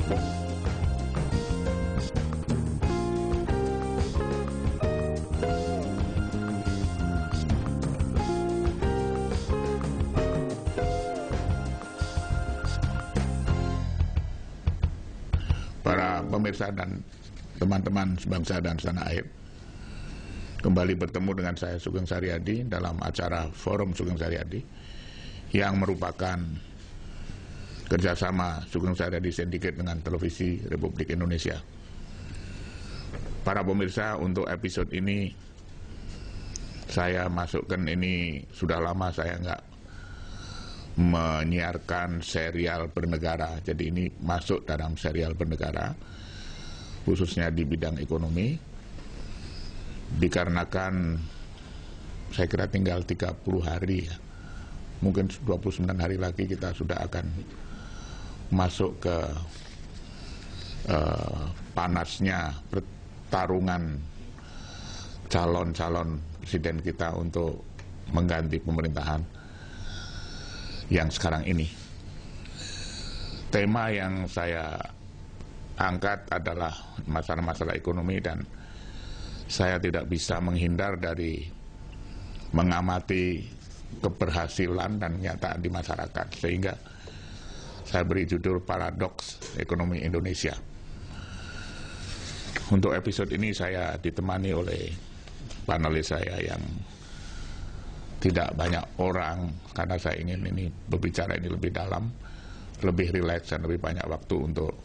Para pemirsa dan teman-teman sebangsa dan setanah air, kembali bertemu dengan saya Sugeng Saryadi dalam acara Forum Sugeng Saryadi yang merupakan kerjasama Sugeng Saryadi Syndicate dengan Televisi Republik Indonesia. Para pemirsa, untuk episode ini saya masukkan, ini sudah lama saya nggak menyiarkan serial bernegara, jadi ini masuk dalam serial bernegara khususnya di bidang ekonomi, dikarenakan saya kira tinggal 30 hari ya, mungkin 29 hari lagi kita sudah akan masuk ke panasnya pertarungan calon-calon presiden kita untuk mengganti pemerintahan yang sekarang ini. Tema yang saya angkat adalah masalah-masalah ekonomi, dan saya tidak bisa menghindar dari mengamati keberhasilan dan kenyataan di masyarakat, sehingga saya beri judul Paradoks Ekonomi Indonesia. Untuk episode ini saya ditemani oleh panelis saya yang tidak banyak orang, karena saya ingin ini berbicara ini lebih dalam, lebih rileks, dan lebih banyak waktu untuk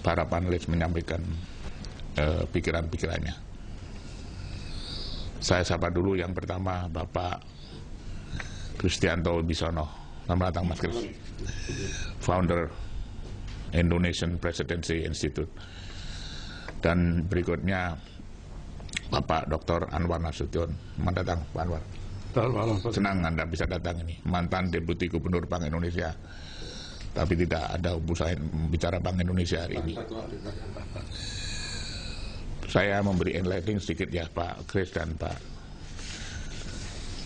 para panelis menyampaikan pikiran-pikirannya. Saya sapa dulu yang pertama Bapak Kristianto Wibisono. Selamat datang Mas Kris, founder Indonesian Presidency Institute. Dan berikutnya Bapak Dr. Anwar Nasution. Selamat datang Pak Anwar. Senang Anda bisa datang ini, mantan Deputi Gubernur Bank Indonesia, tapi tidak ada usaha bicara Bank Indonesia hari ini. Saya memberi enlightening sedikit ya Pak Kris dan Pak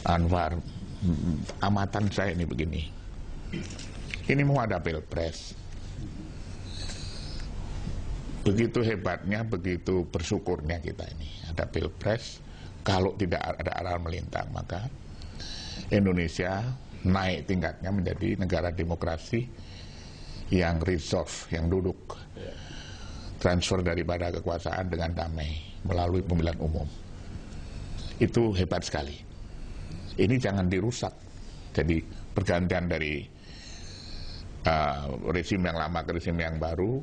Anwar. Amatan saya ini begini, ini mau ada pilpres, begitu hebatnya, begitu bersyukurnya kita ini ada pilpres. Kalau tidak ada arah melintang, maka Indonesia naik tingkatnya menjadi negara demokrasi yang resolve, yang duduk, transfer daripada kekuasaan dengan damai melalui pemilihan umum. Itu hebat sekali. Ini jangan dirusak. Jadi pergantian dari rezim yang lama ke rezim yang baru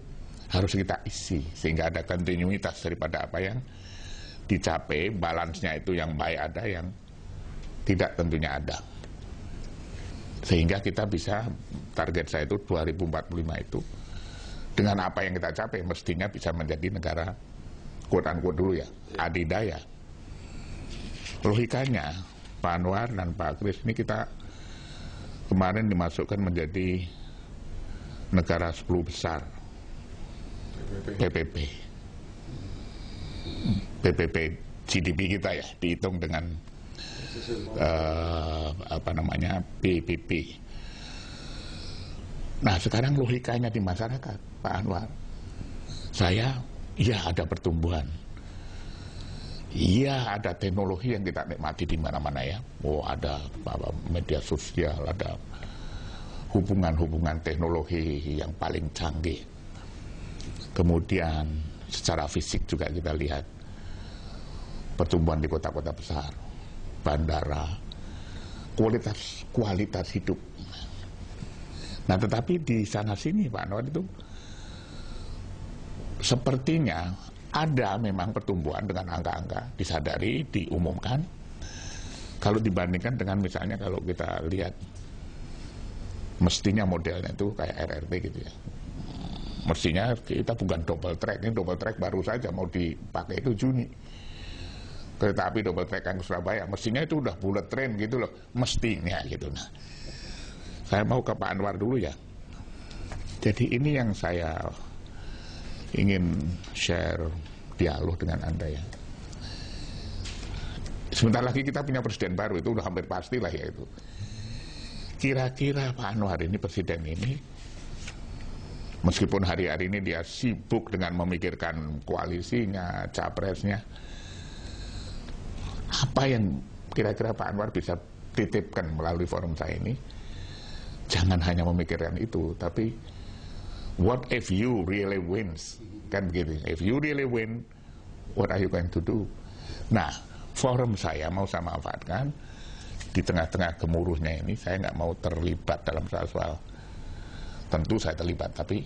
harus kita isi, sehingga ada kontinuitas daripada apa yang dicapai, balance-nya itu yang baik ada, yang tidak tentunya ada. Sehingga kita bisa, target saya itu 2045 itu, dengan apa yang kita capai, mestinya bisa menjadi negara, quote-unquote dulu ya, adidaya. Logikanya, Pak Anwar dan Pak Kris, ini kita kemarin dimasukkan menjadi negara 10 besar, PPP GDP kita ya, dihitung dengan PPP. Nah sekarang logikanya di masyarakat, Pak Anwar, saya, ya ada pertumbuhan, iya ada teknologi yang kita nikmati di mana-mana ya. Oh ada media sosial, ada hubungan-hubungan teknologi yang paling canggih. Kemudian secara fisik juga kita lihat pertumbuhan di kota-kota besar, bandara, kualitas hidup. Nah tetapi di sana sini Pak Anwar itu sepertinya ada memang pertumbuhan dengan angka-angka disadari, diumumkan. Kalau dibandingkan dengan misalnya kalau kita lihat mestinya modelnya itu kayak RRT gitu ya. Mestinya kita bukan double track, ini double track baru saja mau dipakai itu Juni. Kereta api double track yang ke Surabaya, mestinya itu udah bullet train gitu loh, mestinya gitu. Nah, saya mau ke Pak Anwar dulu ya. Jadi ini yang saya ingin share dialog dengan Anda ya. Sebentar lagi kita punya presiden baru, itu udah hampir pastilah ya itu. Kira-kira Pak Anwar ini, presiden ini, Meskipun hari-hari ini dia sibuk dengan memikirkan koalisinya, capresnya. Apa yang kira-kira Pak Anwar bisa titipkan melalui forum saya ini? Jangan hanya memikirkan itu, tapi what if you really wins? Kan begitu. If you really win, what are you going to do? Nah, forum saya mau saya manfaatkan di tengah-tengah gemuruhnya ini. Saya nggak mau terlibat dalam soal-soal. Tentu saya terlibat, tapi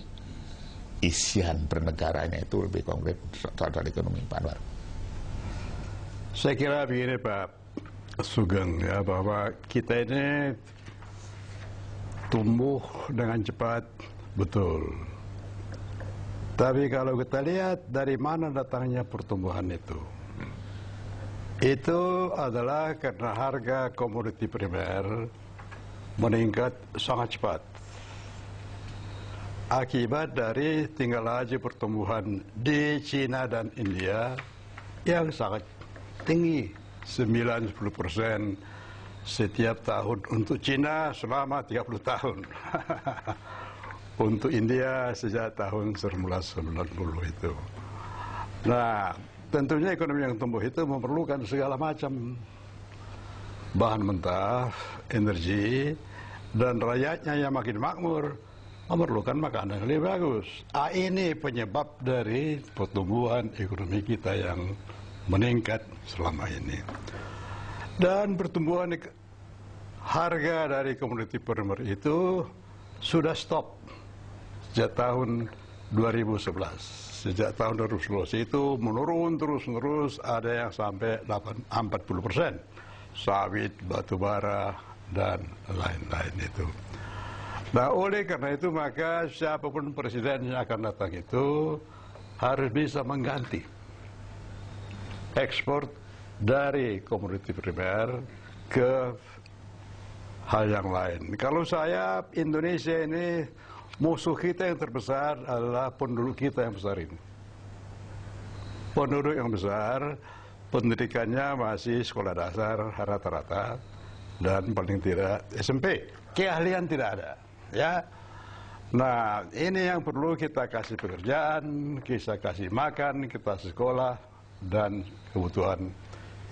isian bernegaranya itu lebih konkret soal ekonomi, Pak Anwar. Saya kira begini Pak Sugeng, ya, bahwa kita ini tumbuh dengan cepat, betul. Tapi kalau kita lihat dari mana datangnya pertumbuhan itu adalah karena harga komoditi primer meningkat sangat cepat. Akibat dari tinggal laju pertumbuhan di Cina dan India yang sangat tinggi, 9-10% setiap tahun. Untuk Cina selama 30 tahun. Untuk India sejak tahun 1990 itu. Nah, tentunya ekonomi yang tumbuh itu memerlukan segala macam bahan mentah, energi, dan rakyatnya yang makin makmur memerlukan makanan yang lebih bagus. Ini penyebab dari pertumbuhan ekonomi kita yang meningkat selama ini. Dan pertumbuhan harga dari komoditi primer itu sudah stop sejak tahun 2011. Sejak tahun 2011 itu menurun terus-menerus, ada yang sampai 40%. Sawit, batu bara, dan lain-lain itu. Nah, oleh karena itu maka siapapun presiden yang akan datang itu harus bisa mengganti ekspor dari komoditi primer ke hal yang lain. Kalau saya, Indonesia ini musuh kita yang terbesar adalah penduduk kita yang besar ini. Penduduk yang besar, pendidikannya masih sekolah dasar rata-rata dan paling tidak SMP. Keahlian tidak ada. Ya, nah ini yang perlu kita kasih pekerjaan, kita kasih makan, kita sekolah dan kebutuhan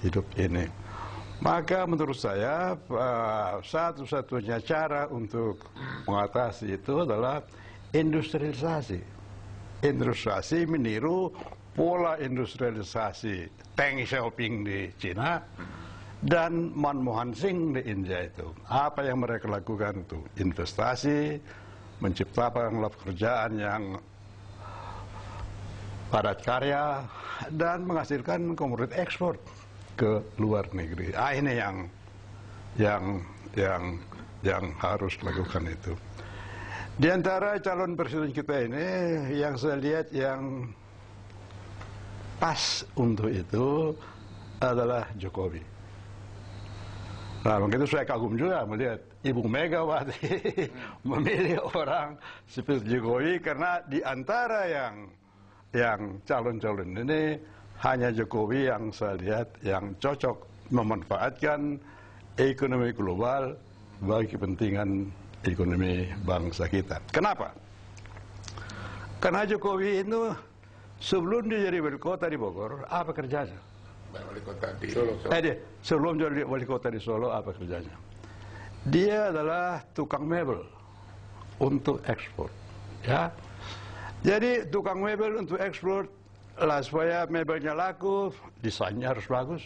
hidup ini. Maka menurut saya satu-satunya cara untuk mengatasi itu adalah industrialisasi. Industrialisasi meniru pola industrialisasi Deng Xiaoping di Cina dan Manmohan Singh di India itu. Apa yang mereka lakukan itu? Investasi, menciptakan pekerjaan yang padat karya, dan menghasilkan komoditi ekspor ke luar negeri. Ini yang harus lakukan itu. Di antara calon presiden kita ini, yang saya lihat yang pas untuk itu adalah Jokowi. Nah, begitu saya kagum juga melihat Ibu Megawati memilih orang seperti Jokowi, karena di antara yang calon-calon ini hanya Jokowi yang saya lihat yang cocok memanfaatkan ekonomi global bagi kepentingan ekonomi bangsa kita. Kenapa? Karena Jokowi itu sebelum dia jadi wali kota di Bogor, apa kerjanya? Wali kota di Solo. Sebelum jadi wali kota di Solo, apa kerjanya? Dia adalah tukang mebel untuk ekspor. Ya, jadi tukang mebel untuk ekspor, lah supaya mebelnya laku, desainnya harus bagus,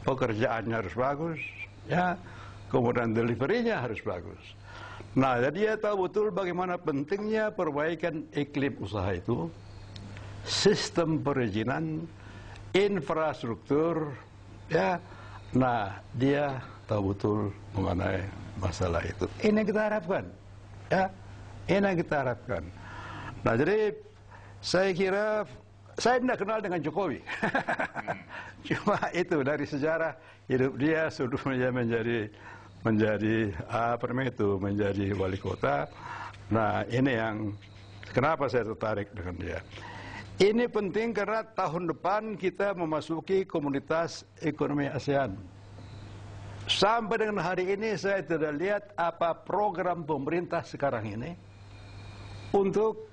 pekerjaannya harus bagus, ya, kemudian deliverynya harus bagus. Nah, jadi dia tahu betul bagaimana pentingnya perbaikan iklim usaha itu, sistem perizinan, infrastruktur, ya. Nah, dia tahu betul mengenai masalah itu. Ini yang kita harapkan, ya. Ini yang kita harapkan. Nah, jadi saya kira saya tidak kenal dengan Jokowi. Cuma itu dari sejarah hidup dia sebelum dia menjadi wali kota. Nah, ini yang kenapa saya tertarik dengan dia. Ini penting karena tahun depan kita memasuki komunitas ekonomi ASEAN. Sampai dengan hari ini saya tidak lihat apa program pemerintah sekarang ini untuk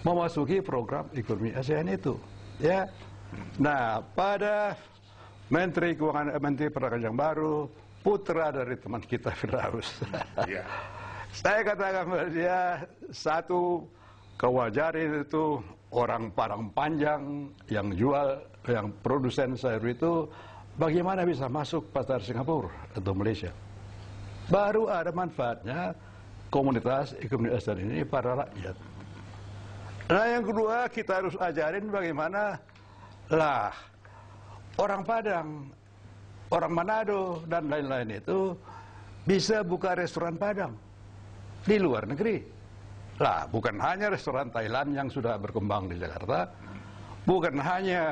memasuki program ekonomi ASEAN itu. Ya. Nah, pada Menteri Keuangan, Menteri Perdagangan yang baru, putra dari teman kita Firdaus. Ya. Saya katakan kepada dia, satu, kewajaran itu orang Padang Panjang yang jual, yang produsen sayur itu, bagaimana bisa masuk pasar Singapura atau Malaysia? Baru ada manfaatnya komunitas ekonomi ASEAN ini para rakyat. Nah, yang kedua, kita harus ajarin bagaimana lah orang Padang, orang Manado, dan lain-lain itu bisa buka restoran Padang di luar negeri. Lah, bukan hanya restoran Thailand yang sudah berkembang di Jakarta, bukan hanya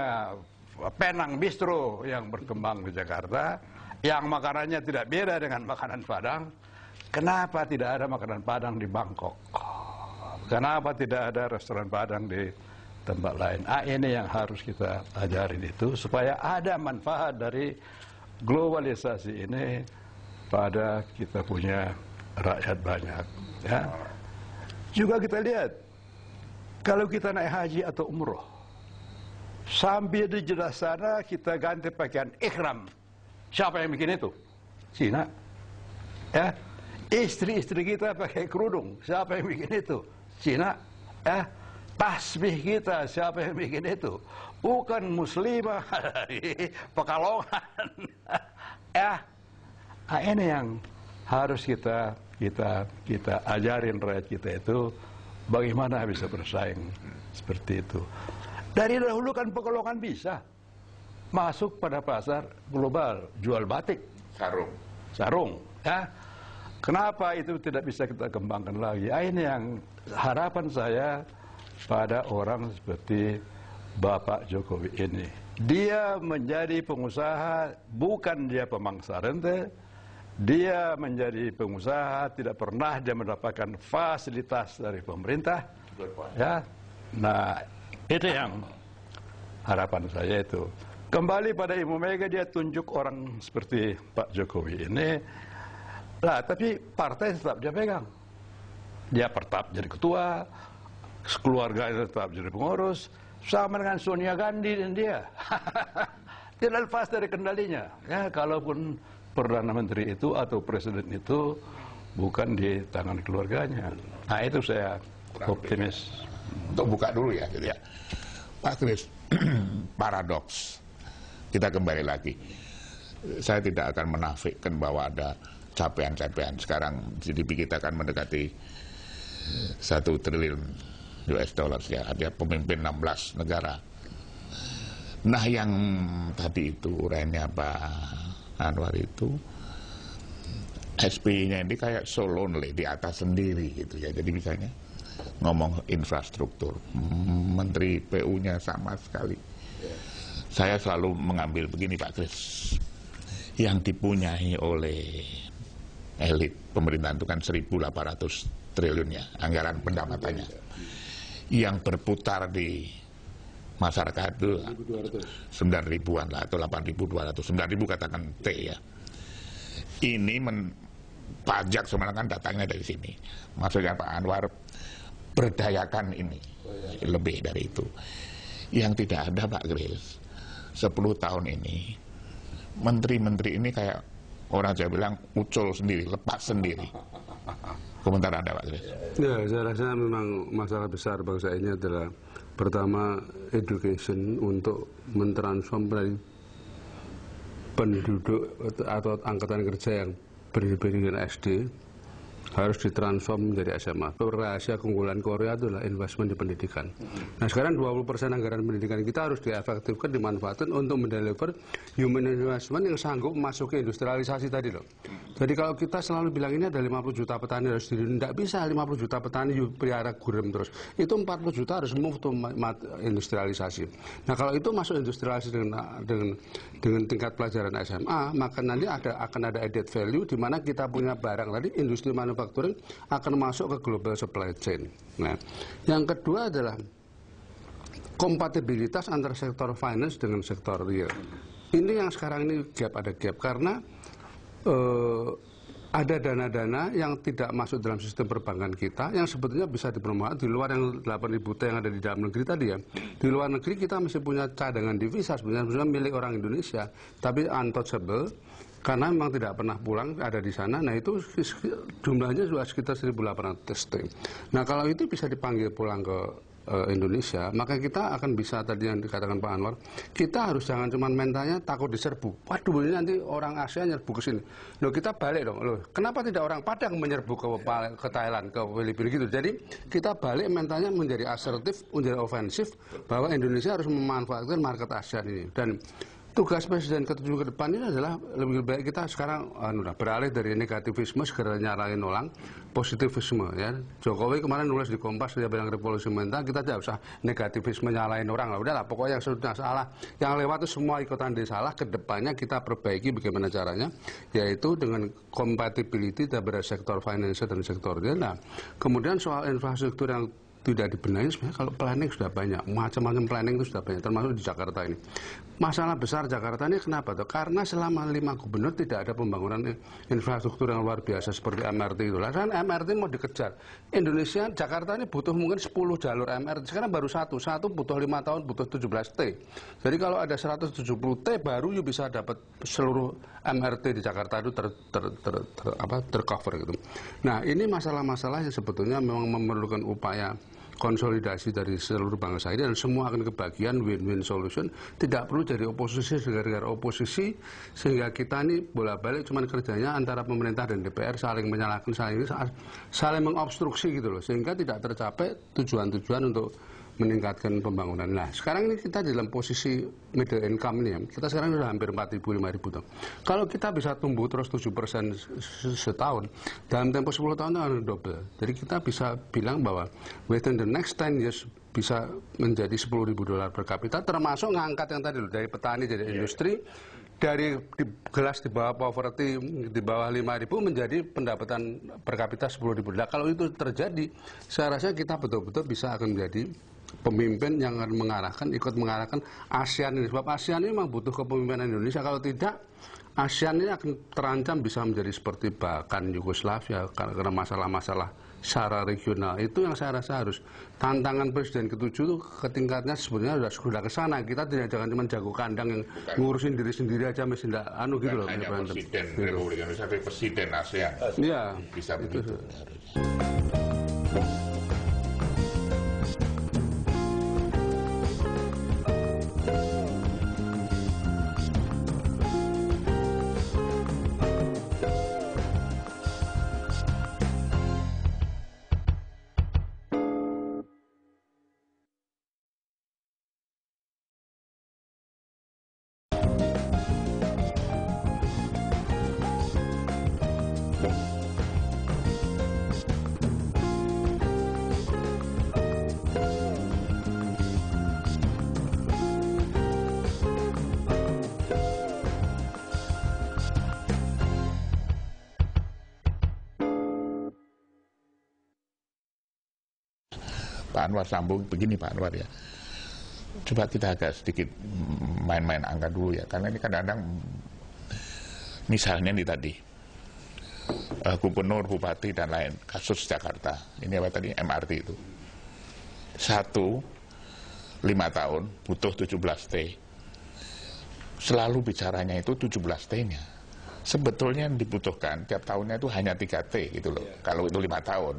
Penang Bistro yang berkembang di Jakarta, yang makanannya tidak beda dengan makanan Padang. Kenapa tidak ada makanan Padang di Bangkok? Kenapa tidak ada restoran Padang di tempat lain? Ini yang harus kita ajarin itu, supaya ada manfaat dari globalisasi ini pada kita punya rakyat banyak. Ya. Juga kita lihat, kalau kita naik haji atau umroh, sambil di jeddah sana kita ganti pakaian ihram. Siapa yang bikin itu? Cina. Ya. Istri-istri kita pakai kerudung. Siapa yang bikin itu? Cina. Tasbih kita, siapa yang bikin itu? Bukan muslimah dari Pekalongan. Ini yang harus kita ajarin rakyat kita itu, bagaimana bisa bersaing seperti itu. Dari dahulu kan Pekalongan bisa masuk pada pasar global, jual batik, sarung. Ya. Kenapa itu tidak bisa kita kembangkan lagi? Ini yang harapan saya pada orang seperti Bapak Jokowi ini. Dia menjadi pengusaha, bukan dia pemangsa rente. Dia menjadi pengusaha, tidak pernah dia mendapatkan fasilitas dari pemerintah. Ya. Nah, itu yang harapan saya itu. Kembali pada Ibu Mega, dia tunjuk orang seperti Pak Jokowi ini. Lah, tapi partai tetap dia pegang. Dia tetap jadi ketua, keluarga tetap jadi pengurus, sama dengan Sonia Gandhi dan dia. Tidak lepas dari kendalinya. Ya, kalaupun Perdana Menteri itu atau Presiden itu bukan di tangan keluarganya. Nah, itu saya optimis. Untuk buka dulu ya, gitu ya. Pak Kris, paradoks. Kita kembali lagi. Saya tidak akan menafikan bahwa ada capaian-capaian. Sekarang GDP kita akan mendekati 1 triliun US dollar ya. Ada pemimpin 16 negara. Nah, yang tadi itu uraiannya Pak Anwar itu, SPY-nya ini kayak so lonely, di atas sendiri gitu ya. Jadi misalnya ngomong infrastruktur, Menteri PU-nya sama sekali. Saya selalu mengambil begini Pak Kris, yang dipunyai oleh elit pemerintahan itu kan 1.800 triliun ya, anggaran pendapatannya. Yang berputar di masyarakat itu 9.000-an lah, atau 8.200, 9.000 katakan T ya. Ini pajak sebenarnya kan datangnya dari sini. Maksudnya Pak Anwar berdayakan ini, lebih dari itu. Yang tidak ada Pak Kris, 10 tahun ini, menteri-menteri ini kayak orang Jawa bilang ucul sendiri, lepas sendiri. Komentar Anda Pak Kris? Ya, saya rasa memang masalah besar bangsa ini adalah pertama education, untuk mentransform dari penduduk atau angkatan kerja yang berpendidikan SD harus ditransform menjadi SMA. Rahasia keunggulan Korea adalah investment di pendidikan. Nah, sekarang 20% anggaran pendidikan kita harus diefektifkan, dimanfaatkan untuk mendeliver human investment yang sanggup masuk ke industrialisasi tadi loh. Jadi kalau kita selalu bilang ini ada 50 juta petani harus diri, tidak bisa 50 juta petani pelihara gurem terus. Itu 40 juta harus move to industrialisasi. Nah, kalau itu masuk industrialisasi dengan tingkat pelajaran SMA, maka nanti akan ada added value di mana kita punya barang tadi, industri manufacturing akan masuk ke global supply chain. Nah, yang kedua adalah kompatibilitas antara sektor finance dengan sektor real. Ini yang sekarang ini ada gap karena ada dana-dana yang tidak masuk dalam sistem perbankan kita yang sebetulnya bisa dipermanfaatkan di luar yang 8.000 T yang ada di dalam negeri tadi ya. Di luar negeri kita masih punya cadangan devisa sebenarnya milik orang Indonesia, tapi untouchable karena memang tidak pernah pulang ada di sana. Nah itu jumlahnya sudah sekitar 1.800 T. Nah kalau itu bisa dipanggil pulang ke Indonesia, maka kita akan bisa tadi yang dikatakan Pak Anwar, kita harus jangan cuma mentalnya takut diserbu. Waduh ini nanti orang Asia nyerbu ke sini. Loh kita balik dong. Loh kenapa tidak orang Padang menyerbu ke Thailand, ke Filipina gitu. Jadi kita balik mentalnya menjadi asertif, menjadi ofensif bahwa Indonesia harus memanfaatkan market ASEAN ini. Dan tugas Presiden ke-7 ke depan ini adalah lebih baik kita sekarang beralih dari negativisme segera nyalain orang positivisme ya. Jokowi kemarin nulis di Kompas dia bilang revolusi mental, kita tidak usah negativisme nyalain orang lah, udahlah pokoknya yang sudah salah, yang lewat itu semua ikutan dia salah, kedepannya kita perbaiki bagaimana caranya, yaitu dengan compatibility antara sektor financial dan sektor real. Nah, kemudian soal infrastruktur yang tidak dibenahi sebenarnya kalau planning sudah banyak, macam-macam planning itu sudah banyak, termasuk di Jakarta ini. Masalah besar Jakarta ini kenapa tuh? Karena selama 5 gubernur tidak ada pembangunan infrastruktur yang luar biasa seperti MRT itu. Kan MRT mau dikejar. Indonesia, Jakarta ini butuh mungkin 10 jalur MRT. Sekarang baru satu butuh 5 tahun, butuh 17 T. Jadi kalau ada 170 T baru you bisa dapat seluruh MRT di Jakarta itu tercover gitu. Nah ini masalah-masalah yang sebetulnya memang memerlukan upaya konsolidasi dari seluruh bangsa ini dan semua akan kebagian win-win solution. Tidak perlu jadi oposisi gara-gara oposisi sehingga kita ini bolak-balik cuman kerjanya antara pemerintah dan DPR saling menyalahkan, saling mengobstruksi gitu loh, sehingga tidak tercapai tujuan-tujuan untuk meningkatkan pembangunan. Nah, sekarang ini kita dalam posisi middle income ini ya. Kita sekarang sudah hampir 4.000-5.000 tahun. Kalau kita bisa tumbuh terus 7% setahun, dalam tempo 10 tahun itu akan double. Jadi kita bisa bilang bahwa within the next 10 years bisa menjadi $10.000 per kapita, termasuk ngangkat yang tadi loh, dari petani jadi industri, dari gelas di bawah poverty di bawah 5.000 menjadi pendapatan per kapita 10.000. Nah, kalau itu terjadi, saya rasa kita betul-betul bisa akan menjadi pemimpin yang akan ikut mengarahkan ASEAN ini. Sebab ASEAN ini memang butuh kepemimpinan Indonesia. Kalau tidak, ASEAN ini akan terancam bisa menjadi seperti bahkan Yugoslavia karena masalah-masalah secara regional. Itu yang saya rasa harus tantangan Presiden ke-7 itu ketingkatnya sebenarnya sudah ke sana. Kita jangan cuma jago kandang yang ngurusin diri sendiri aja mesti tidak gitu loh. Hanya Presiden Republik Indonesia, tapi Presiden ASEAN. Iya, bisa begitu. Pak Anwar sambung begini Pak Anwar ya. Coba kita agak sedikit main-main angka dulu ya, karena ini kadang-kadang misalnya nih tadi gubernur, bupati dan lain kasus Jakarta. Ini apa tadi MRT itu. 5 tahun butuh 17 T. Selalu bicaranya itu 17 T-nya. Sebetulnya yang dibutuhkan tiap tahunnya itu hanya 3 T gitu loh. Kalau itu 5 tahun.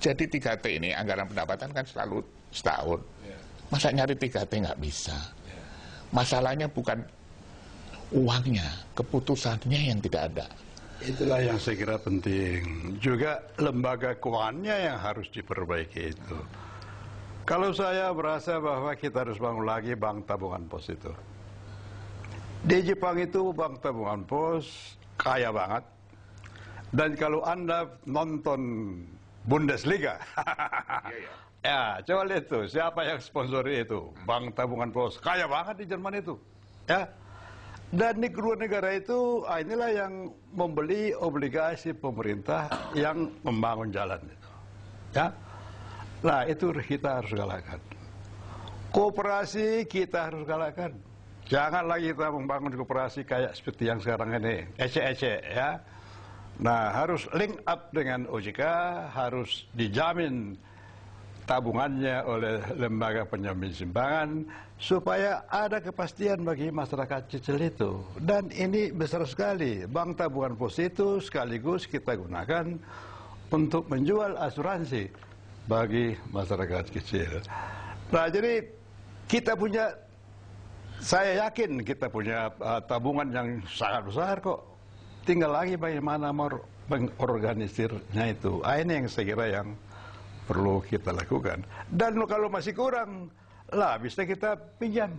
Jadi 3 T ini anggaran pendapatan kan selalu setahun. Masa nyari 3 T nggak bisa. Masalahnya bukan uangnya, keputusannya yang tidak ada. Itulah yang saya kira penting. Juga lembaga keuangannya yang harus diperbaiki itu. Kalau saya merasa bahwa kita harus bangun lagi bank tabungan pos itu. Di Jepang itu bank tabungan pos kaya banget. Dan kalau Anda nonton Bundesliga, ya coba lihat tuh siapa yang sponsori itu, bank tabungan pos kaya banget di Jerman itu, ya. Dan di kedua negara itu inilah yang membeli obligasi pemerintah yang membangun jalan itu, ya. Nah itu kita harus galakkan. Koperasi kita harus galakkan. Jangan lagi kita membangun koperasi kayak seperti yang sekarang ini, ecek-ecek, ya. Nah, harus link up dengan OJK, harus dijamin tabungannya oleh lembaga penjamin simpanan supaya ada kepastian bagi masyarakat kecil itu. Dan ini besar sekali. Bank tabungan pos itu sekaligus kita gunakan untuk menjual asuransi bagi masyarakat kecil. Nah, jadi kita punya, saya yakin kita punya tabungan yang sangat besar kok. Tinggal lagi bagaimana mengorganisirnya itu. Ini yang saya kira yang perlu kita lakukan. Dan kalau masih kurang, lah bisa kita pinjam.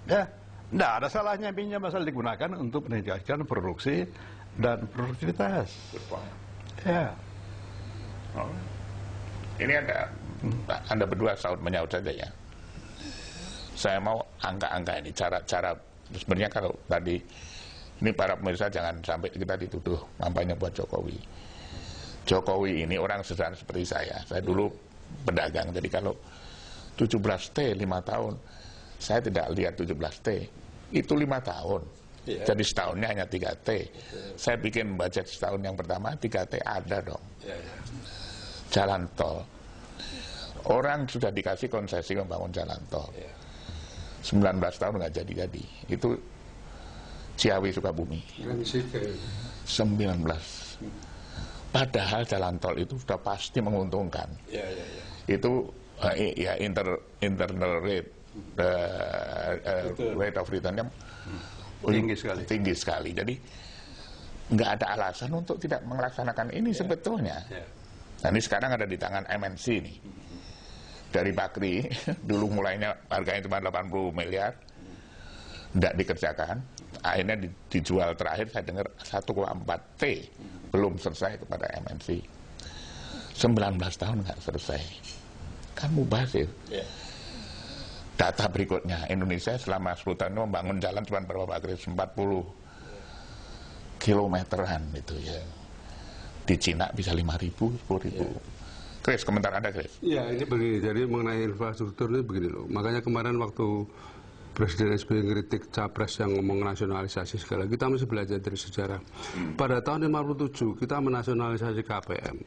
Ya, nggak ada salahnya pinjam asal digunakan untuk meningkatkan produksi dan produktivitas. Ya. Oh. Ini Anda berdua menyaut saja ya. Saya mau angka-angka ini, cara sebenarnya kalau tadi ini para pemirsa jangan sampai kita dituduh kampanye buat Jokowi. Jokowi ini orang sederhana seperti saya. Saya dulu pedagang, jadi kalau 17T 5 tahun, saya tidak lihat 17T. Itu 5 tahun. Yeah. Jadi setahunnya hanya 3T. Saya bikin budget setahun yang pertama, 3T ada dong. Jalan tol. Orang sudah dikasih konsesi membangun jalan tol. 19 tahun nggak jadi-jadi. Itu Ciawi Sukabumi. 19. Padahal jalan tol itu sudah pasti menguntungkan. Itu ya internal rate rate of return-nya tinggi sekali. Jadi nggak ada alasan untuk tidak melaksanakan ini sebetulnya. Nah, ini sekarang ada di tangan MNC nih. Dari Bakri, dulu mulainya harganya cuma 80 miliar, tidak dikerjakan. Akhirnya dijual terakhir saya dengar 1,4 T belum selesai kepada MNC. 19 tahun nggak selesai. Kan mubazir. Data berikutnya, Indonesia selama 10 tahun membangun jalan cuma berapa Pak Kris? 40 kilometeran itu ya. Di Cina bisa 5.000, 10.000. Kris, komentar Anda, Kris? Ya, ini begini. Jadi mengenai infrastruktur ini begini loh. Makanya kemarin waktu Presiden SBY ngeritik Capres yang ngomong nasionalisasi segala, kita mesti belajar dari sejarah. Pada tahun 57 kita menasionalisasi KPM.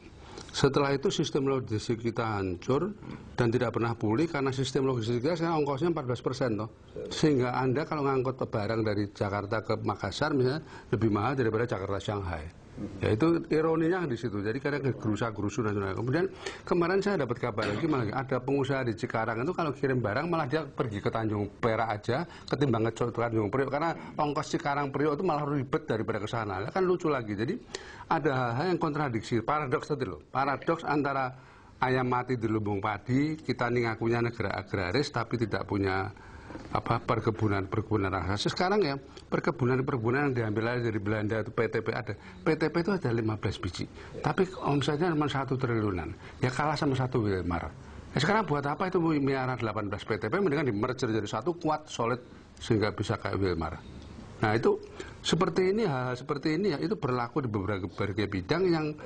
Setelah itu sistem logistik kita hancur dan tidak pernah pulih karena sistem logistik kita sekarang ongkosnya 14% toh. Sehingga Anda kalau ngangkut barang dari Jakarta ke Makassar misalnya lebih mahal daripada Jakarta Shanghai. Ya itu ironinya di situ. Jadi kadang gerusa-gerusu nasional. Kemudian kemarin saya dapat kabar lagi malah ada pengusaha di Cikarang itu kalau kirim barang malah dia pergi ke Tanjung Perak aja ketimbang ke Tanjung Priok karena ongkos Cikarang Priok itu malah ribet daripada ke sana. Kan lucu lagi. Jadi ada hal-hal yang kontradiksi, paradoks tadi loh. Paradoks antara ayam mati di lumbung padi, kita nih ngakunya negara agraris tapi tidak punya perkebunan raksasa. Sekarang ya perkebunan yang diambil dari Belanda itu PTP ada. PTP itu ada 15 biji. Tapi omsetnya cuma 1 triliunan. Ya kalah sama 1 Wilmar. Sekarang buat apa itu miara 18 PTP mendingan di merger jadi satu kuat solid sehingga bisa kayak Wilmar. Nah itu seperti ini hal seperti ini ya itu berlaku di berbagai bidang yang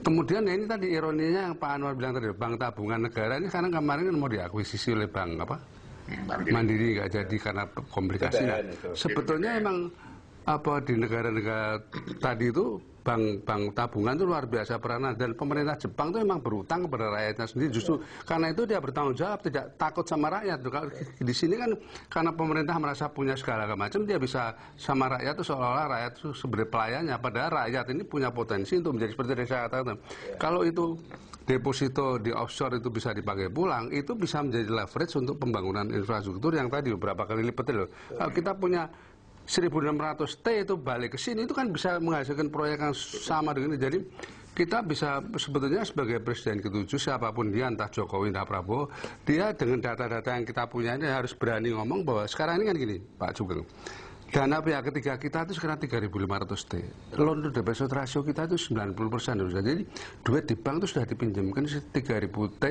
kemudian ya ini tadi ironinya yang Pak Anwar bilang tadi Bank Tabungan Negara ini sekarang kemarin mau diakuisisi oleh Bank Mandiri nggak jadi karena komplikasinya. Sebetulnya emang di negara-negara tadi itu bank tabungan itu luar biasa peranan dan pemerintah Jepang itu memang berutang kepada rakyatnya sendiri. Justru karena itu dia bertanggung jawab, tidak takut sama rakyat. Kalau di sini kan karena pemerintah merasa punya segala macam, dia bisa sama rakyat itu seolah-olah rakyat itu sebagai pelayannya. Padahal rakyat ini punya potensi untuk menjadi seperti yang saya katakan. Kalau itu deposito di offshore itu bisa dipakai pulang, itu bisa menjadi leverage untuk pembangunan infrastruktur yang tadi beberapa kali lipat loh. Kalau kita punya 1.600 T itu balik ke sini itu kan bisa menghasilkan proyek yang sama dengan ini. Jadi kita bisa sebetulnya sebagai presiden ke-7 siapapun dia entah Jokowi entah Prabowo, dia dengan data-data yang kita punya ini harus berani ngomong bahwa sekarang ini kan gini Pak Sugeng. Dana pihak ketiga kita itu sekarang 3.500 T. Loan to deposit ratio kita itu 90%. Jadi duit di bank itu sudah dipinjamkan 3.000 T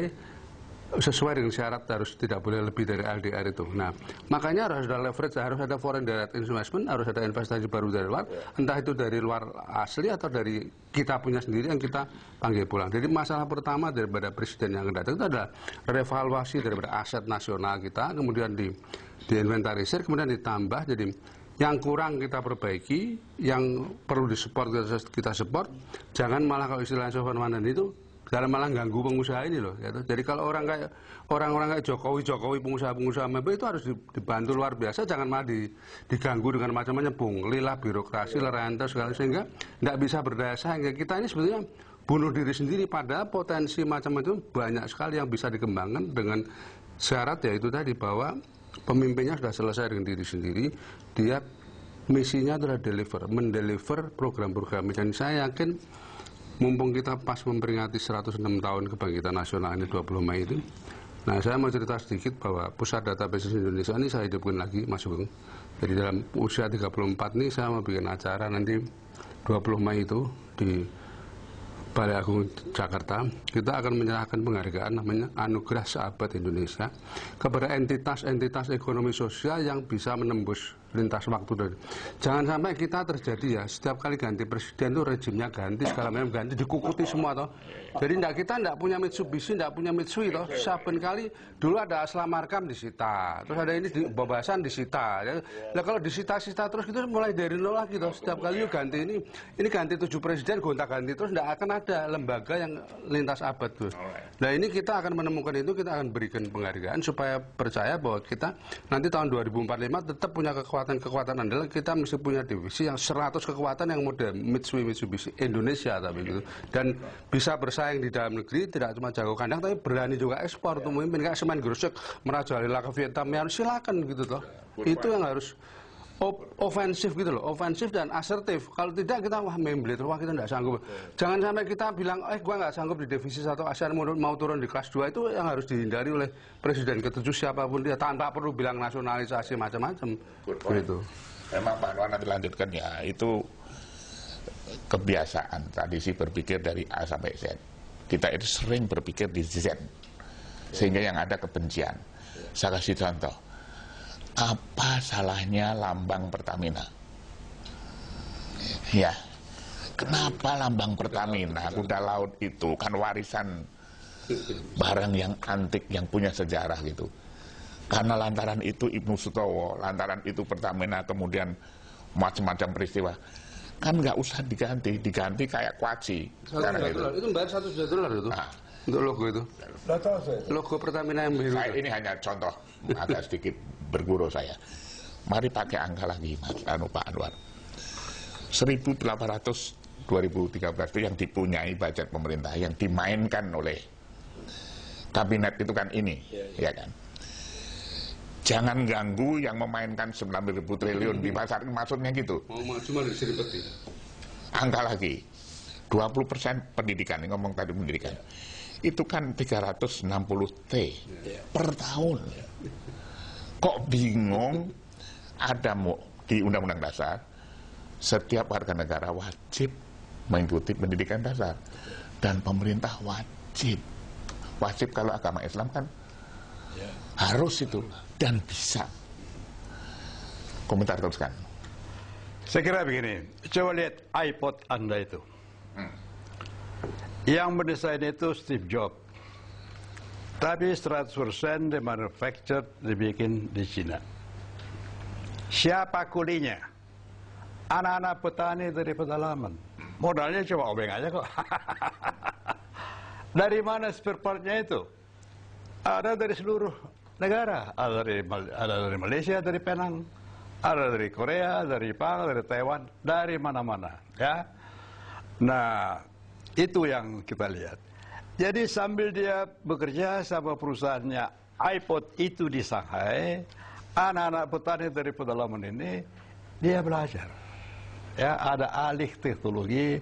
sesuai dengan syarat harus tidak boleh lebih dari LDR itu. Nah, makanya harus ada leverage, harus ada foreign direct investment, harus ada investasi baru dari luar, entah itu dari luar asli atau dari kita punya sendiri yang kita panggil pulang. Jadi masalah pertama daripada presiden yang datang itu adalah revaluasi daripada aset nasional kita, kemudian diinventarisir, kemudian ditambah jadi Yang kurang kita perbaiki, yang perlu disupport kita support. Jangan malah kalau istilah Sofyan Mandani itu, jangan malah ganggu pengusaha ini loh. Gitu. Jadi kalau orang-orang kayak Jokowi, pengusaha-pengusaha itu harus dibantu luar biasa. Jangan malah diganggu dengan macam-macam lilah birokrasi, lerentes segala, sehingga tidak bisa berdaya saing. Kita ini sebetulnya bunuh diri sendiri, pada potensi macam-macam banyak sekali yang bisa dikembangkan dengan syarat yaitu tadi bahwa pemimpinnya sudah selesai dengan diri sendiri, dia misinya adalah mendeliver program-program. Dan saya yakin mumpung kita pas memperingati 106 tahun kebangkitan nasional ini 20 Mei itu, nah saya mau cerita sedikit bahwa Pusat Data Bisnis Indonesia ini saya hidupkan lagi, Mas Sugeng. Jadi dalam usia 34 ini saya mau bikin acara nanti 20 Mei itu di Balai Agung Jakarta. Kita akan menyerahkan penghargaan namanya Anugerah Sahabat Indonesia kepada entitas-entitas ekonomi sosial yang bisa menembus lintas waktu. Jangan sampai kita terjadi ya, setiap kali ganti presiden itu rejimnya ganti, segala macam ganti, dikukuti semua toh. Jadi kita tidak punya Mitsubishi, tidak punya Mitsui toh. Saben kali dulu ada Asla Markam disita, terus ada ini Bobasan disita. Nah kalau disita-sita terus itu mulai dari nol lagi toh. Setiap kali yuk ganti ini ganti 7 presiden, gonta-ganti terus, tidak akan ada lembaga yang lintas abad terus. Nah ini kita akan menemukan itu, kita akan berikan penghargaan supaya percaya bahwa kita nanti tahun 2045 tetap punya kekuatan andalan. Kita mesti punya divisi yang 100 kekuatan yang modern, Mitsubishi Indonesia tapi gitu. Dan bisa bersaing di dalam negeri, tidak cuma jago kandang tapi berani juga ekspor untuk memimpin kayak semen Gresik merajalela ke Vietnam, ya silakan gitu toh. Itu yang harus ofensif gitu loh, ofensif dan asertif. Kalau tidak kita membeli terus, kita tidak sanggup. Jangan sampai kita bilang, gua nggak sanggup di divisi 1 ASEAN mau turun di kelas 2, itu yang harus dihindari oleh presiden ke-7 siapapun dia, tanpa perlu bilang nasionalisasi macam-macam. Gitu. Memang Pak Anwar nanti lanjutkan ya, itu kebiasaan tradisi berpikir dari A sampai Z. Kita itu sering berpikir di Z, sehingga yang ada kebencian. Saya kasih contoh. Apa salahnya lambang Pertamina? Ya, kenapa lambang Pertamina, kuda laut itu kan warisan barang yang antik, yang punya sejarah gitu. Karena lantaran itu Ibnu Sutowo, lantaran itu Pertamina, kemudian macam-macam peristiwa. Kan nggak usah diganti kayak Kwaci. Itu bayar $1 juta itu. Nah, untuk logo itu. Logo Pertamina yang biru. Ini hanya contoh, agak sedikit berguru saya. Mari pakai angka lagi, Mas Pak Anwar. 1.800 2013 itu yang dipunyai budget pemerintah, yang dimainkan oleh kabinet itu kan ini, ya kan. Jangan ganggu yang memainkan 9.000 triliun di pasar, maksudnya gitu. Cuma disiripeti. Angka lagi, 20% pendidikan, ini ngomong tadi pendidikan. Itu kan 360 T per tahun. Kok bingung, ada di Undang-Undang Dasar, setiap warga negara wajib mengikuti pendidikan dasar. Dan pemerintah wajib kalau agama Islam kan harus itu, dan bisa. Komentar teruskan. Saya kira begini, coba lihat iPod Anda itu. Yang mendesain itu Steve Jobs. Tapi 100% dimanufactured, dibikin di Cina. Siapa kulinya? Anak-anak petani dari pedalaman. Modalnya cuma obeng aja kok. Dari mana spare part-nya itu? Ada dari seluruh negara. Ada dari Malaysia, dari Penang. Ada dari Korea, dari Jepang, dari Taiwan. Dari mana-mana. Ya. Nah, itu yang kita lihat. Jadi sambil dia bekerja sama perusahaannya iPod itu di Shanghai, anak-anak petani dari pedalaman ini, dia belajar. Ya, ada alih teknologi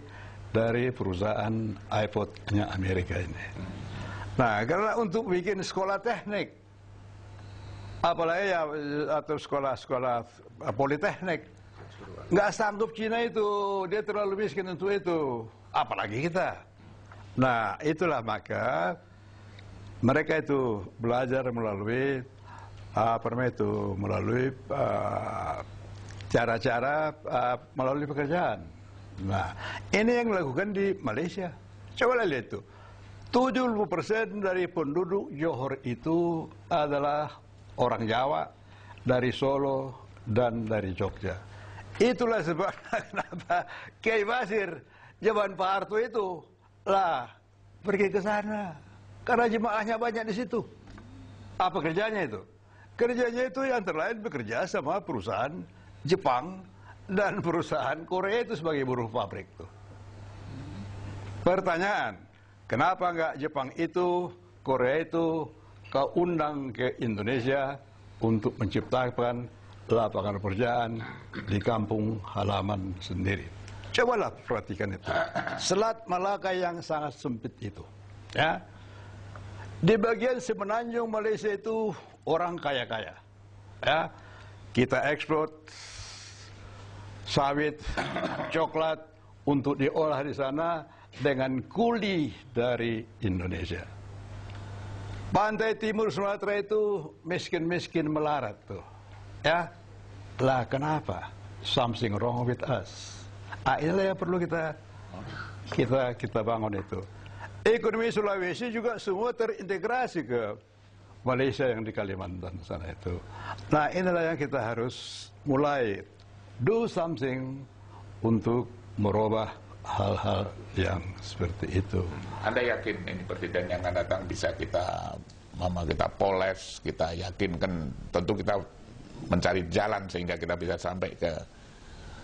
dari perusahaan iPod-nya Amerika ini. Nah, karena untuk bikin sekolah teknik, apalagi ya, atau sekolah-sekolah politeknik, nggak sanggup Cina itu, dia terlalu miskin untuk itu, apalagi kita. Nah, itulah maka mereka itu belajar melalui cara-cara melalui pekerjaan. Nah, ini yang dilakukan di Malaysia. Coba lihat itu. 70% dari penduduk Johor itu adalah orang Jawa, dari Solo, dan dari Jogja. Itulah sebabnya kenapa Kiai Basir zaman Pak Harto itu lah pergi ke sana. Karena jemaahnya banyak di situ. Apa kerjanya itu? Kerjanya itu yang terlain bekerja sama perusahaan Jepang dan perusahaan Korea itu sebagai buruh pabrik tuh. Pertanyaan, kenapa nggak Jepang itu, Korea itu kau undang ke Indonesia untuk menciptakan lapangan pekerjaan di kampung halaman sendiri? Cobalah perhatikan itu. Selat Malaka yang sangat sempit itu, ya. Di bagian semenanjung Malaysia itu orang kaya-kaya, ya. Kita ekspor sawit, coklat untuk diolah di sana dengan kuli dari Indonesia. Pantai timur Sumatera itu miskin-miskin melarat tuh, ya. Lah kenapa? Something wrong with us. Inilah yang perlu kita bangun itu. Ekonomi Sulawesi juga semua terintegrasi ke Malaysia yang di Kalimantan sana itu. Nah inilah yang kita harus mulai do something untuk merubah hal-hal yang seperti itu. Anda yakin ini presiden yang akan datang bisa kita poles, kita yakinkan, tentu kita mencari jalan sehingga kita bisa sampai ke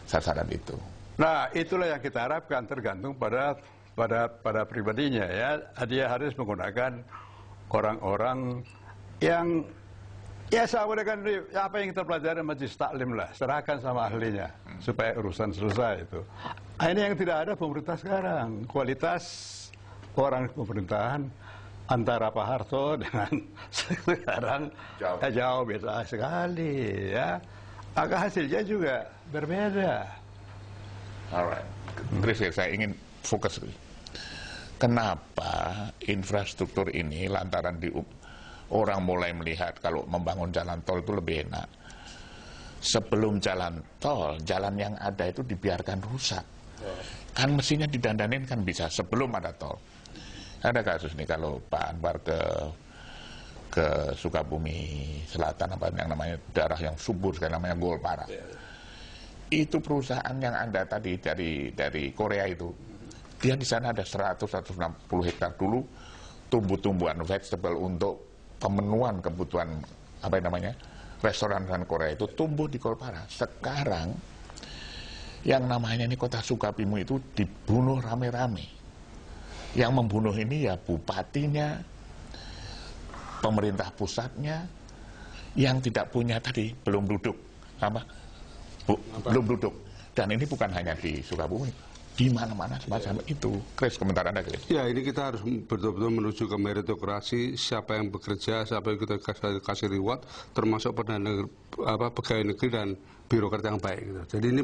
sasaran itu. Nah itulah yang kita harapkan, tergantung pada pribadinya, ya. Dia harus menggunakan orang-orang yang ya sama dengan apa yang kita pelajari Majelis Taklim lah, serahkan sama ahlinya supaya urusan selesai itu. Ini yang tidak ada pemerintah sekarang. Kualitas orang pemerintahan antara Pak Harto dengan sekarang jauh beda sekali, ya. Maka hasilnya juga berbeda. Alright, Chris, saya ingin fokus. Kenapa infrastruktur ini lantaran orang mulai melihat kalau membangun jalan tol itu lebih enak. Sebelum jalan tol, jalan yang ada itu dibiarkan rusak. Kan mestinya didandanin kan bisa sebelum ada tol. Ada kasus nih kalau Pak Anwar ke Sukabumi Selatan, apa yang namanya daerah yang subur sekali namanya Golpara. Itu perusahaan yang Anda tadi dari Korea itu, dia di sana ada 100-160 hektar dulu tumbuh-tumbuhan vegetable untuk pemenuhan kebutuhan apa namanya restoran Korea itu tumbuh di Golpara. Sekarang yang namanya ini kota Sukabumi itu dibunuh rame-rame. Yang membunuh ini ya bupatinya, pemerintah pusatnya, yang tidak punya tadi belum duduk belum duduk. Dan ini bukan hanya di Sukabumi, di mana-mana semacam itu. Chris, komentar Anda, Chris? Ya, ini kita harus betul-betul menuju ke meritokrasi, siapa yang bekerja, siapa yang kita kasih reward, termasuk pegawai negeri dan birokrat yang baik. Gitu. Jadi ini